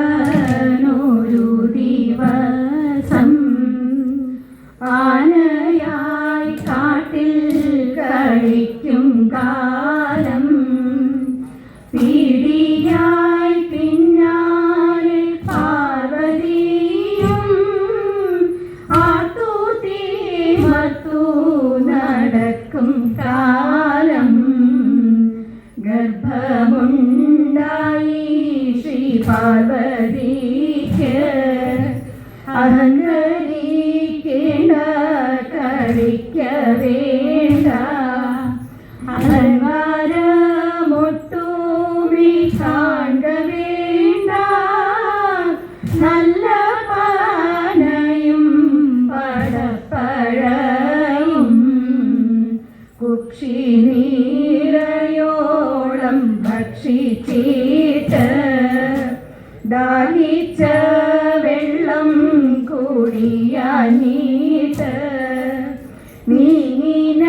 ശ്രീമഹാദേവനൊരു ദിവസം ആനയായി കാട്ടിൽ കഴിക്കും കാലം പീഡിയായി പിന്നാലെ പാർവതിയും ആർത്തു തീമർത്തു നടക്കും കാലം ഗർഭമുണ്ടായി ശ്രീ പാർവതിക്ക് അഹങ്കരിക്കേണ്ട കളിക്ക വേണ്ട അഹങ്കാരമൊട്ടുമേ കാണ വേണ്ട നല്ല പാനയും പടപ്പഴയും കുക്ഷി നീരയോളം ഭക്ഷിച്ചിട്ട് ദാഹിച്ച വെള്ളം കുടിയാനീട്ട് നീന